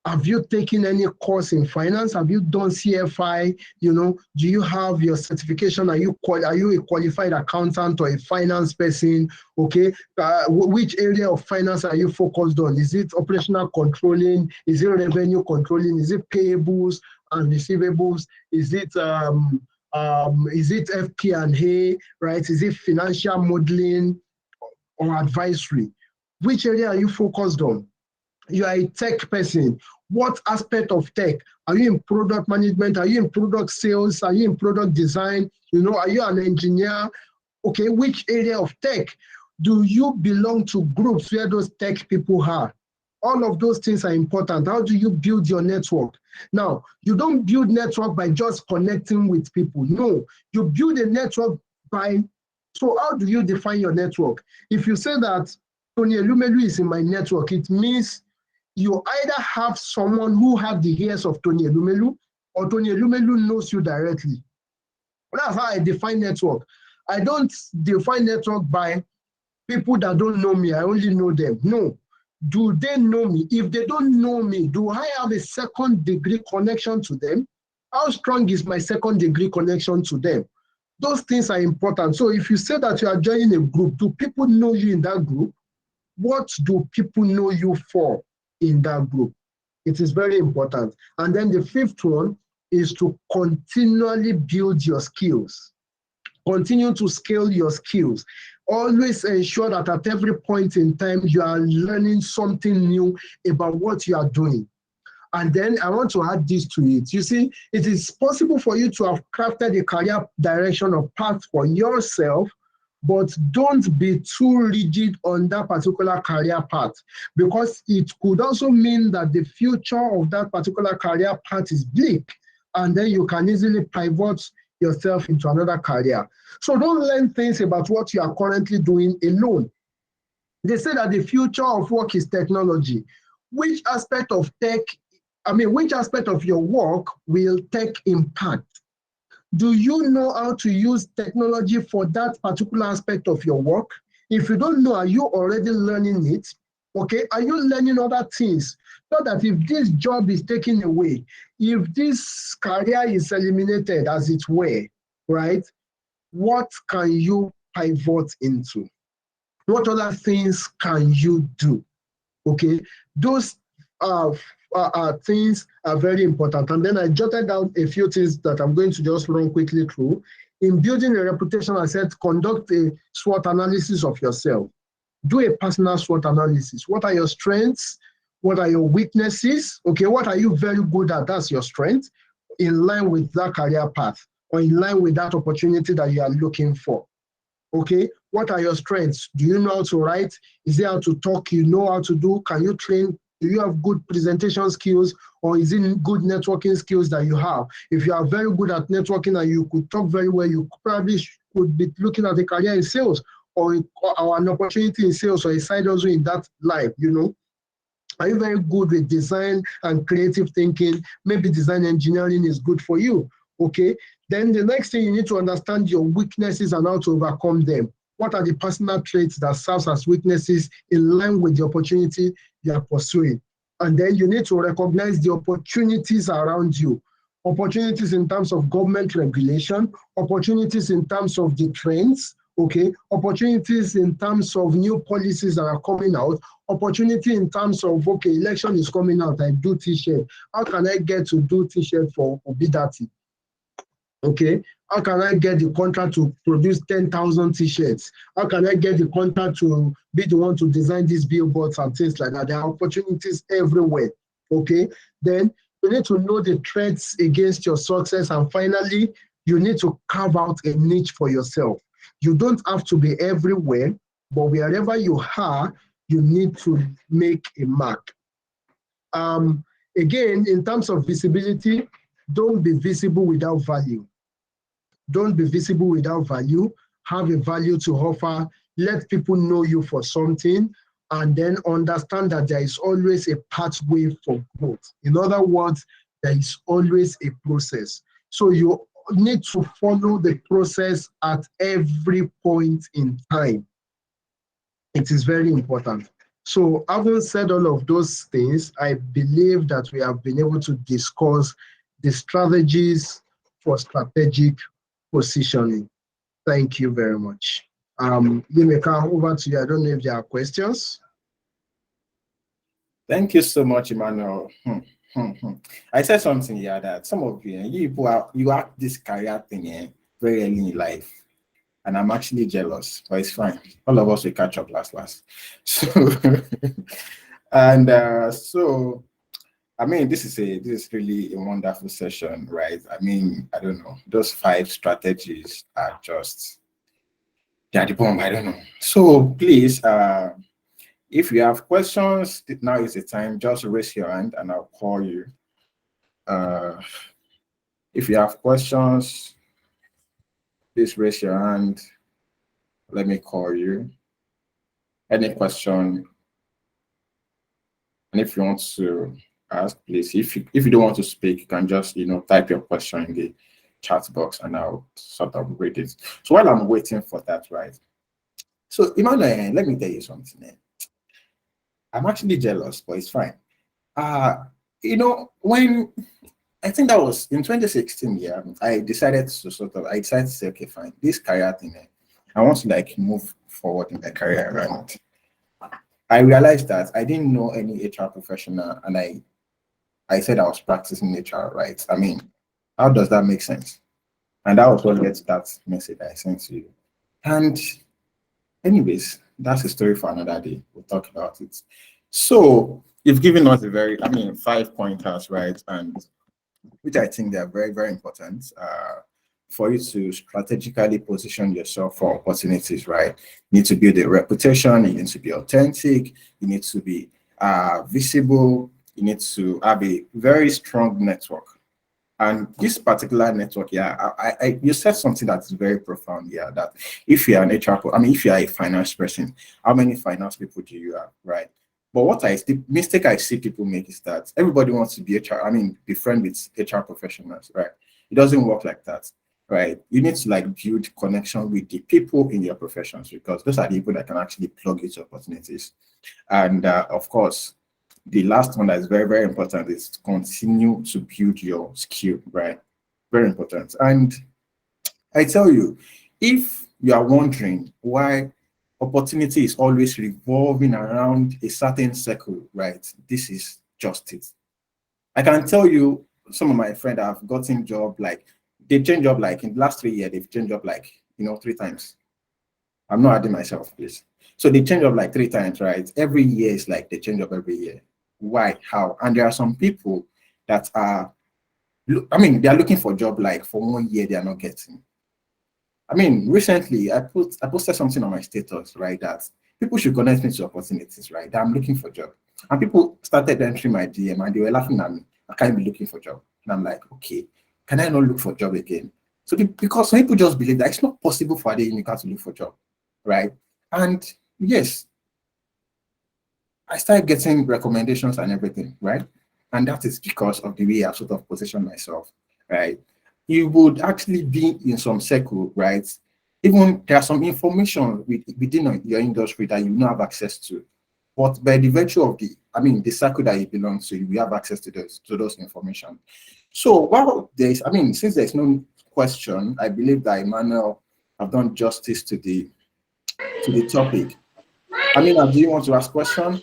Have you taken any course in finance? Have you done CFI? Do you have your certification? Are you a qualified accountant or a finance person? Okay. Which area of finance are you focused on? Is it operational controlling? Is it revenue controlling? Is it payables and receivables? Is it FP&A, right? Is it financial modeling or advisory? Which area are you focused on? You are a tech person. What aspect of tech? Are you in product management? Are you in product sales? Are you in product design? Are you an engineer? Okay, which area of tech? Do you belong to groups where those tech people are? All of those things are important. How do you build your network? Now, you don't build network by just connecting with people. No, you build a network by, so how do you define your network? If you say that Tony Elumelu is in my network, it means you either have someone who has the ears of Tony Elumelu, or Tony Elumelu knows you directly. That's how I define network. I don't define network by people that don't know me. I only know them. No. Do they know me? If they don't know me, do I have a second degree connection to them? How strong is my second degree connection to them? Those things are important. So if you say that you are joining a group, do people know you in that group? What do people know you for in that group? It is very important. And then the fifth one is to continually build your skills. Continue to scale your skills. Always ensure that at every point in time, you are learning something new about what you are doing. And then I want to add this to it. You see, it is possible for you to have crafted a career direction or path for yourself, but don't be too rigid on that particular career path, because it could also mean that the future of that particular career path is bleak, and then you can easily pivot yourself into another career. So don't learn things about what you are currently doing alone. They say that the future of work is technology. Which aspect of tech, which aspect of your work will tech impact? Do you know how to use technology for that particular aspect of your work? If you don't know, are you already learning it? Okay, are you learning other things? So that if this job is taken away, if this career is eliminated, as it were, right, what can you pivot into? What other things can you do? Okay, those things are very important. And then I jotted down a few things that I'm going to just run quickly through. In building a reputation, I said, conduct a SWOT analysis of yourself. Do a personal SWOT analysis. What are your strengths? What are your weaknesses? Okay, what are you very good at? That's your strength, in line with that career path or in line with that opportunity that you are looking for. Okay, what are your strengths? Do you know how to write? Is it how to talk? You know how to do? Can you train? Do you have good presentation skills, or is it good networking skills that you have? If you are very good at networking and you could talk very well, you probably could be looking at a career in sales or an opportunity in sales or a side hustle in that life, you know. Are you very good with design and creative thinking? Maybe design engineering is good for you. Okay, then the next thing, you need to understand your weaknesses and how to overcome them. What are the personal traits that serve as weaknesses in line with the opportunity you are pursuing? And then you need to recognize the opportunities around you. Opportunities in terms of government regulation, opportunities in terms of the trends, okay, opportunities in terms of new policies that are coming out, opportunity in terms of, okay, election is coming out, I do t-shirt. How can I get to do t-shirt for Obidati? Okay, how can I get the contract to produce 10,000 t-shirts? How can I get the contract to be the one to design these billboards and things like that? There are opportunities everywhere. Okay, then you need to know the threats against your success. And finally, you need to carve out a niche for yourself. You don't have to be everywhere, but wherever you are, you need to make a mark. Again, in terms of visibility, don't be visible without value. Don't be visible without value. Have a value to offer. Let people know you for something, and then understand that there is always a pathway for growth. In other words, there is always a process. So you need to follow the process at every point in time. It is very important. So having said all of those things, I believe that we have been able to discuss the strategies for strategic positioning. Thank you very much. Yimeka, over to you. I don't know if there are questions. Thank you so much, Emmanuel. I said something here that some of you act this career thing very early in life. And I'm actually jealous, but it's fine. All of us will catch up last. So, and so, I mean, this is really a wonderful session, right? I mean, I don't know. Those 5 strategies are just, they're the bomb. I don't know. So please, if you have questions, now is the time. Just raise your hand and I'll call you. If you have questions, please raise your hand. Let me call you. Any question? And if you want to ask, please. If you don't want to speak, you can just type your question in the chat box and I'll sort of read it. So while I'm waiting for that, right? So Emmanuel, let me tell you something. I'm actually jealous, but it's fine. Uh, when I think that was in 2016, yeah, I decided to say, okay, fine, this career thing, I want to like move forward in my career, right? I realized that I didn't know any HR professional, and I said I was practicing HR, right? I mean, how does that make sense? And that was what led to that message I sent to you. And anyways, that's a story for another day. We'll talk about it. So you've given us five pointers, right? And which I think they are very, very important for you to strategically position yourself for opportunities, right? You need to build a reputation, you need to be authentic, you need to be visible, you need to have a very strong network. And this particular network, yeah, you said something that's very profound, yeah, that if you're an if you are a finance person, how many finance people do you have, right? But the mistake I see people make is that everybody wants to be be friend with HR professionals, right? It doesn't work like that, right? You need to like build connection with the people in your professions because those are the people that can actually plug into opportunities. And of course, the last one that is very, very important is to continue to build your skill, right? Very important. And I tell you, if you are wondering why opportunity is always revolving around a certain circle, right? This is just it. I can tell you some of my friends have gotten job like they changed job like in the last 3 years, they've changed job like 3 times. I'm not adding myself, please. So they change up like 3 times, right? Every year is like they change up every year. Why? How? And there are some people that are, they are looking for a job like for 1 year they are not getting. Recently I posted something on my status, right? That people should connect me to opportunities, right? That I'm looking for a job. And people started entering my DM and they were laughing at me. I can't be looking for a job. And I'm like, okay, can I not look for a job again? So because some people just believe that it's not possible for a Unica to look for a job, right? And yes, I started getting recommendations and everything, right? And that is because of the way I've sort of positioned myself, right? You would actually be in some circle, right? Even there's some information within your industry that you don't have access to. But by the virtue of the circle that you belong to, you have access to those information. So while since there's no question, I believe that Emmanuel have done justice to the topic. Do you want to ask question?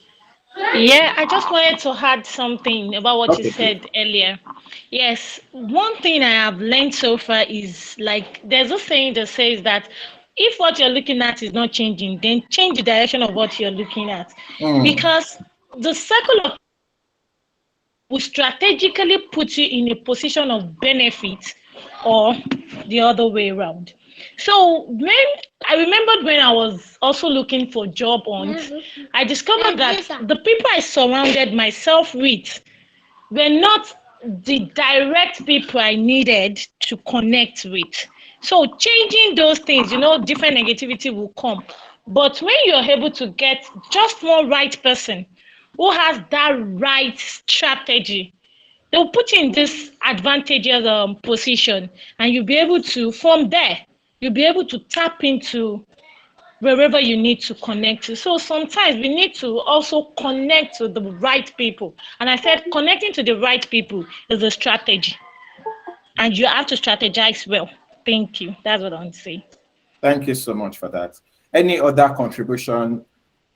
Yeah, I just wanted to add something about what you Okay, please. said earlier. Yes, one thing I have learned so far is like there's a saying that says that if what you're looking at is not changing, then change the direction of what you're looking at. Mm, Because the circle of will strategically put you in a position of benefit or the other way around. So when I remembered when I was also looking for job on, I discovered that the people I surrounded myself with were not the direct people I needed to connect with. So changing those things, different negativity will come. But when you're able to get just one right person who has that right strategy, they'll put you in this advantageous position, and you'll be able to, from there, you'll be able to tap into wherever you need to connect to. So sometimes we need to also connect to the right people. And I said connecting to the right people is a strategy. And you have to strategize well. Thank you. That's what I want to say. thank you so much for that. Any other contribution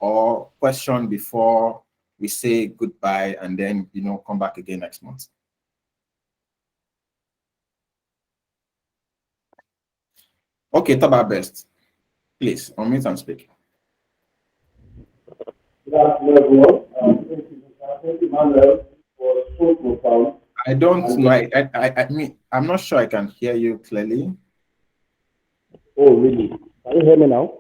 or question before we say goodbye and then come back again next month? Okay, top our best. Please unmute and speak. Good afternoon, everyone. Thank you, Emmanuel, for so profound. I don't And know. I'm not sure I can hear you clearly. oh, really? Can you hear me now?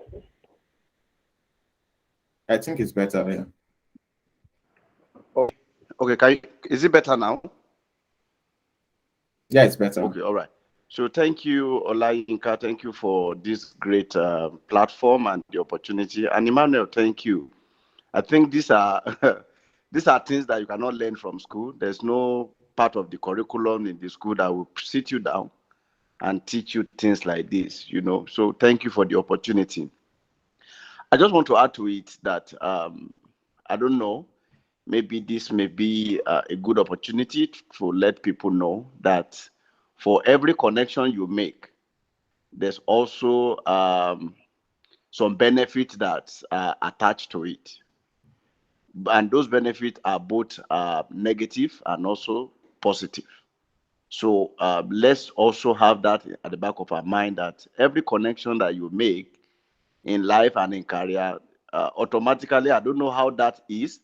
I think it's better. Yeah. Oh, okay. Is it better now? Yeah, it's better. Okay, all right. So thank you, Olayinka. Thank you for this great platform and the opportunity. And Emmanuel, thank you. I think these are these are things that you cannot learn from school. There's no part of the curriculum in the school that will sit you down and teach you things like this, So thank you for the opportunity. I just want to add to it that I don't know, maybe this may be a good opportunity to let people know that for every connection you make, there's also some benefits that are attached to it. And those benefits are both negative and also positive. So let's also have that at the back of our mind, that every connection that you make in life and in career, automatically, I don't know how that is,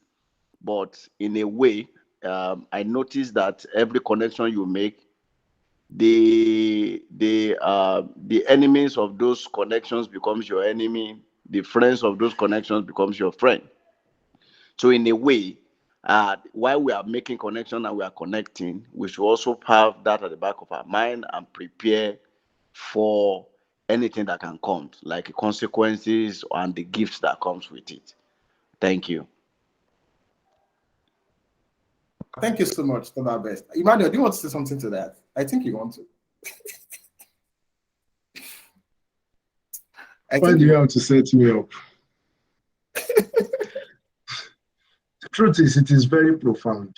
but in a way, I noticed that every connection you make, the enemies of those connections becomes your enemy. The friends of those connections becomes your friend. So in a way, while we are making connection and we are connecting, we should also have that at the back of our mind and prepare for anything that can come, like consequences and the gifts that comes with it. Thank you. Thank you so much. Do our best. Emmanuel, do you want to say something to that? I think you want to. Why do you have to set me up? The truth is, it is very profound.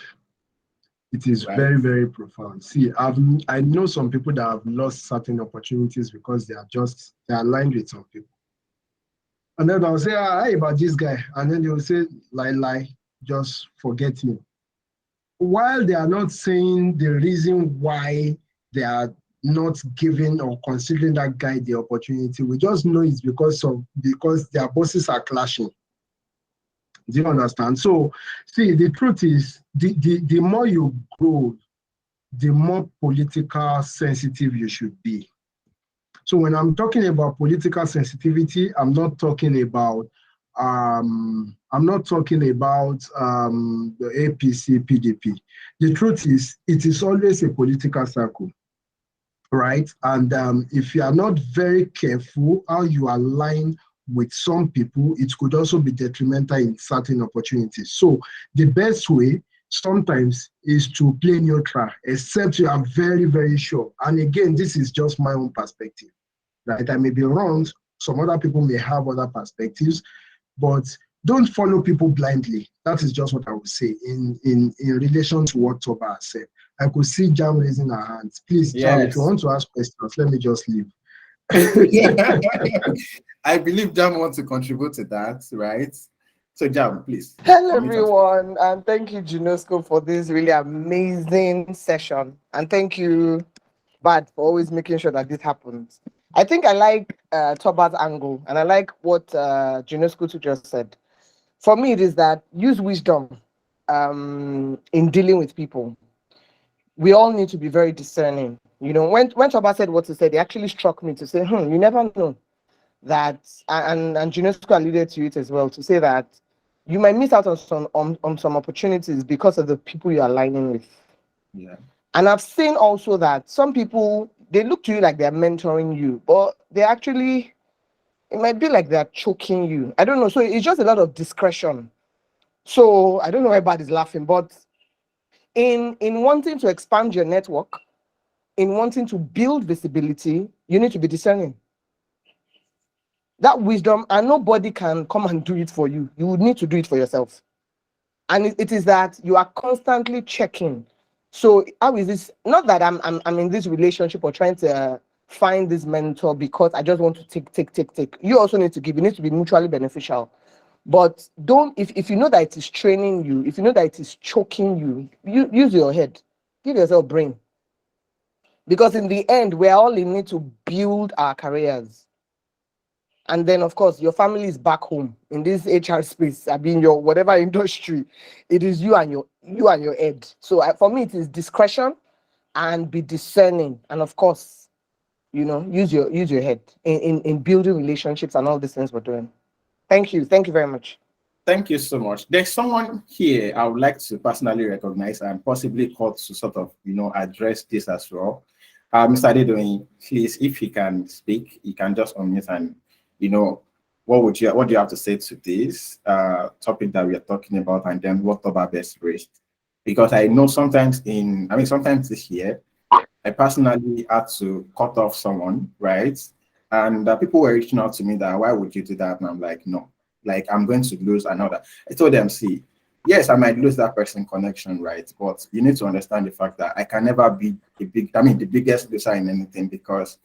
It is very, very profound. See, I know some people that have lost certain opportunities because they're aligned with some people. And then I'll say, hey, about this guy. And then they'll say, lie, just forget him. While they are not saying the reason why they are not giving or considering that guy the opportunity, we just know it's because their bosses are clashing. Do you understand? So, see, the truth is, the more you grow, the more political sensitive you should be. So when I'm talking about political sensitivity, I'm not talking about the APC, PDP. The truth is, it is always a political circle, right? And if you are not very careful how you align with some people, it could also be detrimental in certain opportunities. So the best way sometimes is to play neutral, except you are very, very sure. And again, this is just my own perspective, right? I may be wrong. Some other people may have other perspectives, but don't follow people blindly. That is just what I would say in relation to what Toba said. I could see Jam raising her hands. Please, Jam, if you want to ask questions, let me just leave. I believe Jam wants to contribute to that, right? So Jam, please. Hello everyone, and thank you, Junosco, for this really amazing session. And thank you, Bad, for always making sure that this happens. I think I like Toba's angle, and I like what Junosco just said. For me, it is that use wisdom in dealing with people. We all need to be very discerning. You know, when Toba said what he said, it actually struck me to say, you never know that, and Junosco alluded to it as well, to say that you might miss out on some opportunities because of the people you're aligning with. Yeah. And I've seen also that some people, they look to you like they're mentoring you, but they actually, it might be like they're choking you. I don't know. So it's just a lot of discretion. So I don't know why Bad is laughing, but in wanting to expand your network, in wanting to build visibility, you need to be discerning. That wisdom, and nobody can come and do it for you. You would need to do it for yourself. And it is that you are constantly checking. So how is this? Not that I'm in this relationship or trying to find this mentor because I just want to take. You also need to give. It needs to be mutually beneficial. But don't, if you know that it is training you, if you know that it is choking you, use your head. Give yourself brain. Because in the end, we're all in need to build our careers. And then, of course, your family is back home in this HR space. I mean, your whatever industry, it is you and your head. So for me, it is discretion and be discerning. And of course, use your head in building relationships and all these things we're doing. Thank you very much. Thank you so much. There's someone here I would like to personally recognize and possibly call to sort of address this as well. Mr. Adedoyin, please, if he can speak, he can just unmute and what do you have to say to this topic that we are talking about, and then what Toba best raised? Because I know sometimes this year, I personally had to cut off someone, right? And people were reaching out to me that why would you do that? And I'm like, no, like I'm going to lose another. I told them, see, yes, I might lose that person connection, right? But you need to understand the fact that I can never be the biggest loser in anything, because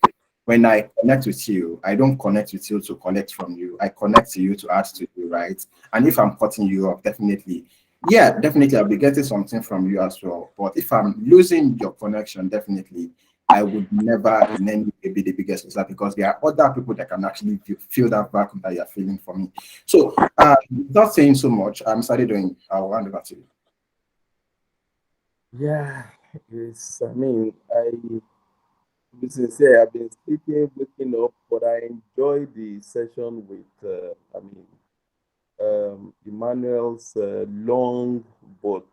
when I connect with you, I don't connect with you to collect from you. I connect to you to add to you, right? And if I'm cutting you off, definitely, yeah, definitely I'll be getting something from you as well. But if I'm losing your connection, definitely I would never in any way be the biggest loser, because there are other people that can actually feel that vacuum that you're feeling for me. So without saying so much, I'm started doing, I'll hand over to you. Yeah, it's, I mean, to be sincere, I've been sleeping, waking up, but I enjoy the session with, Emmanuel's long but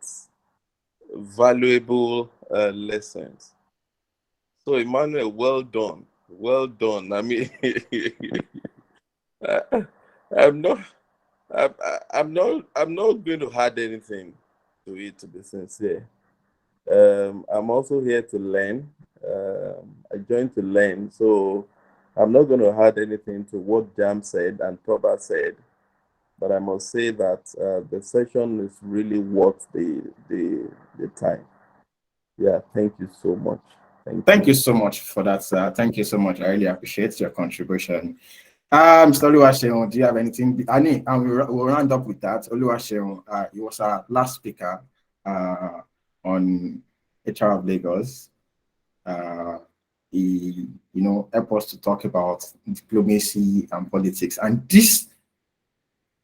valuable lessons. So, Emmanuel, well done. Well done. I mean, I, I'm not, I'm not going to add anything to it, to be sincere. I'm also here to learn. I joined to learn, so I'm not going to add anything to what Jam said and Toba said. But I must say that the session is really worth the time. Yeah, thank you so much. Thank you so much for that, sir. Thank you so much. I really appreciate your contribution. Mr. Oluwaseun, do you have anything? I mean, and we'll round up with that. Oluwaseun, he was our last speaker on HR of Lagos. He, helped us to talk about diplomacy and politics. And this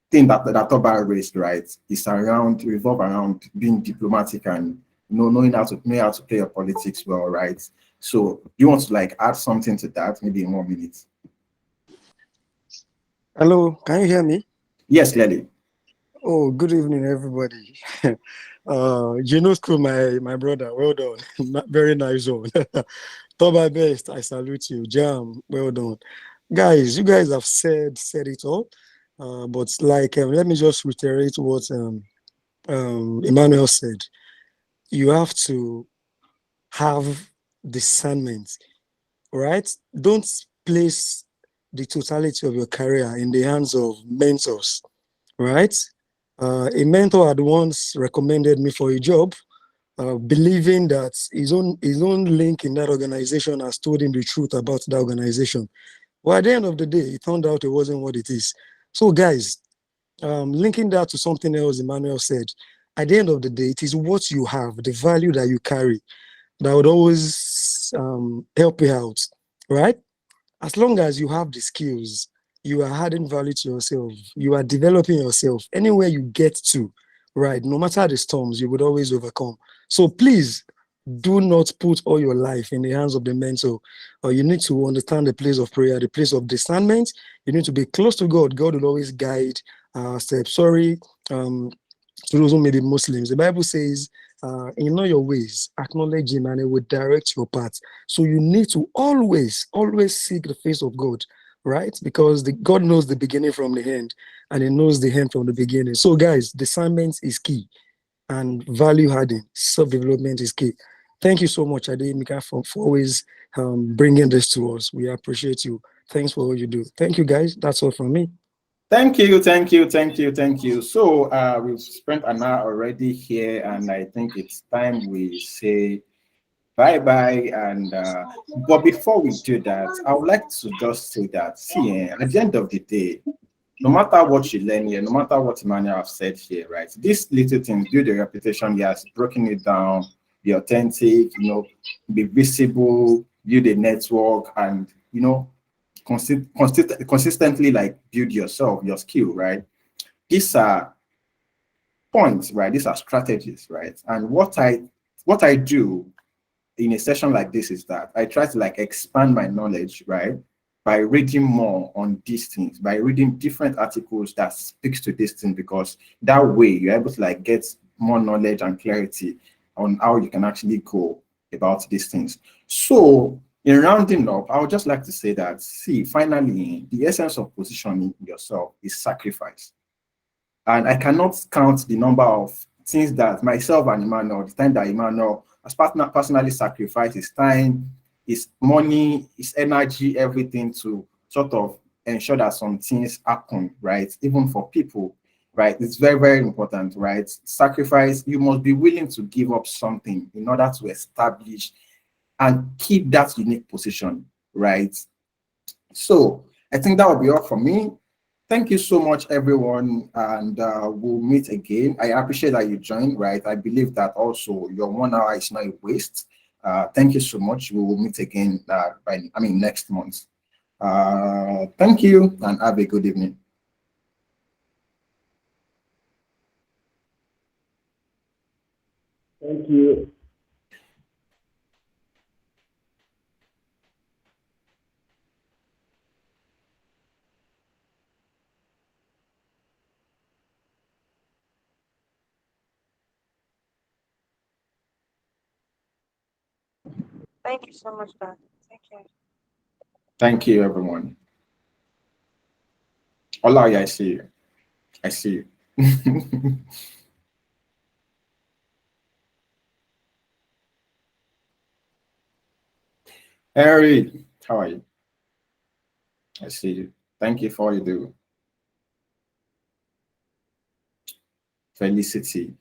thing that Toba raised, right, is revolve around being diplomatic and knowing how to play your politics well, right? So you want to like add something to that, maybe in 1 minute? Hello, can you hear me? Yes, clearly. Oh, good evening, everybody. School, my brother, well done. Very nice one. Toba best, I salute you. Jam, well done. Guys, you guys have said it all. But like, let me just reiterate what Emmanuel said. You have to have discernment, right? Don't place the totality of your career in the hands of mentors, right? A mentor had once recommended me for a job, believing that his own link in that organization has told him the truth about that organization. Well, at the end of the day, it turned out it wasn't what it is. So, guys, linking that to something else Emmanuel said, at the end of the day, it is what you have, the value that you carry, that would always help you out, right? As long as you have the skills, you are adding value to yourself, you are developing yourself, anywhere you get to, right? No matter the storms, you would always overcome. So please do not put all your life in the hands of the mentor. You need to understand the place of prayer, the place of discernment. You need to be close to God. God will always guide steps. Sorry, to those who may be Muslims. The Bible says, in all your ways, acknowledge him and he will direct your path. So you need to always seek the face of God, right? Because God knows the beginning from the end and he knows the end from the beginning. So guys, discernment is key and value adding, self-development is key. Thank you so much, Ademika, for always bringing this to us. We appreciate you. Thanks for all you do. Thank you, guys. That's all from me. Thank you, thank you, thank you, thank you. So we've spent an hour already here, and I think it's time we say bye-bye. And but before we do that, I would like to just say that, see, at the end of the day, no matter what you learn here, no matter what Emmanuel have said here, right? These little things, build a reputation, he has broken it down, be authentic, be visible, build a network, and consistently like build yourself, your skill, right? These are points, right? These are strategies, right? And what I do in a session like this is that I try to like expand my knowledge, right? By reading more on these things, by reading different articles that speaks to this thing, because that way you're able to like get more knowledge and clarity on how you can actually go about these things. So in rounding up, I would just like to say that, see, finally, the essence of positioning yourself is sacrifice. And I cannot count the number of things that myself and Emmanuel, the time that Emmanuel has personally sacrificed his time, his money, his energy, everything to sort of ensure that some things happen, right? Even for people, right? It's very, very important, right? Sacrifice, you must be willing to give up something in order to establish and keep that unique position, right? So I think that will be all for me. Thank you so much, everyone, and we'll meet again. I appreciate that you joined, right? I believe that also your 1 hour is not a waste. Thank you so much. We will meet again next month. Thank you and have a good evening. Thank you. Thank you so much, Dad. Take care. Thank you, everyone. Ola, I see you. I see you. Harry, how are you? I see you. Thank you for all you do. Felicity.